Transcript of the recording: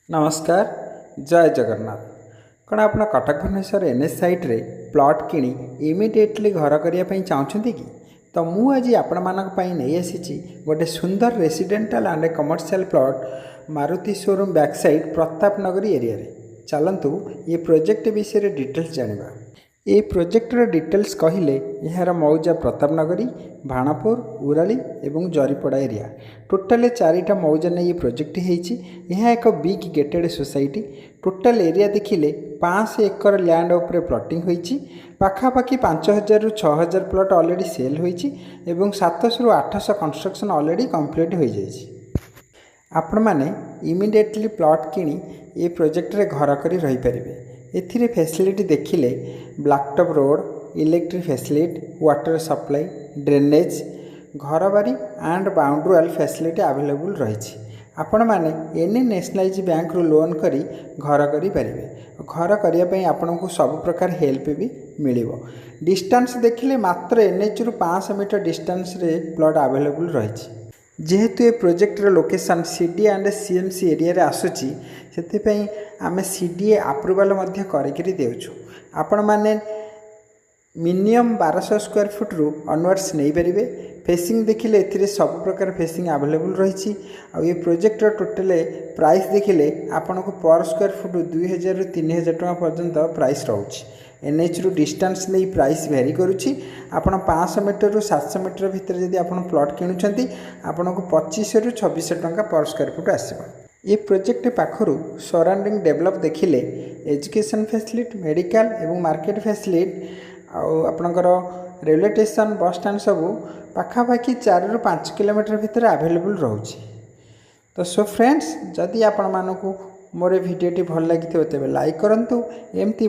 नमस्कार जय जगन्नाथ। कौन आप कटक भुवनेश्वर एनएच साइट्रे प्लॉट किणी इमिडिएटली घर करने चाहते कि तो मुझे आपण मानक नहीं आसी गोटे सुंदर residential and commercial plot Maruti showroom back side Pratap Nagari area रे। चलतु ये प्रोजेक्ट विषय डिटेल्स जानिबा। ये प्रोजेक्टर डिटेल्स कहले यार मौजा प्रताप नगरी, भाणापुर, उराली एवं जरीपड़ा एरिया टोटाल 4टा मौजा ने ये प्रोजेक्ट होती। यह एक big gated society. Total area देखिले 500 एकर लैंड उपरे प्लॉटिंग होती। पाखापाखि 5000 रु 6000 प्लॉट ऑलरेडी सेल होती एवं 700 रु 800 कंस्ट्रक्शन ऑलरेडी कंप्लीट हो जाइए। आपण मैंने इमिडिएटली प्लॉट किणी ये प्रोजेक्ट रे घर करी रही पारिबे। एथिरे फैसिलिटी देखिले blacktop road, electric facility, water supply, drainage, घर बारी and boundary wall facility available रही। आपण मैंने एनी नेशनलाइज बैंक रु लोन करी घर करी पारिबे। घर करने आपन को सब प्रकार हेल्प भी मिलिबो। डिस्टेंस देखिले मात्र एनएच रु 500 मीटर डिस्टेंस रे प्लॉट अवेलेबल रही। जेहेतु ये projector location CDA and CMC area रे आसुची से आम सीडीए अप्रूवाल करी देउछु। आपण माने मिनिमम 1200 स्क्वायर फुट रु ऑनवर्ड्स नहीं पारे। फेसिंग देखिले एथिरे सब प्रकार फेसिंग अवेलेबल रही। ये प्रोजेक्टर टोटल प्राइस देखिले आपन को पर स्क्वायर फुट 2000 रु 3000 टका पर्यंत प्राइस रोचे। एनएच रु डिस्टेंस नहीं प्राइस वेरी करुच्ची। आपन 500 मीटर रु 700 मीटर भितर जदि आपन प्लॉट किणुछंती आपन को 2500 रु 2600 टका पर स्क्वायर फुट आसीबो। ये प्रोजेक्ट पाखरु सराउंडिंग डेवलप देखिले एजुकेशन फैसिलिटी, मेडिकल एवं मार्केट फैसिलिटी आपणकर रेलवे स्टेशन, बस स्टैंड सबू पाखापाखि 4 रु 5 किलोमीटर भितर अवेलेबल रोचे। तो सो फ्रेंड्स, जदि आपण मानकु मोर वीडियोटी भल लगी तेबे लाइक करंतु। एमती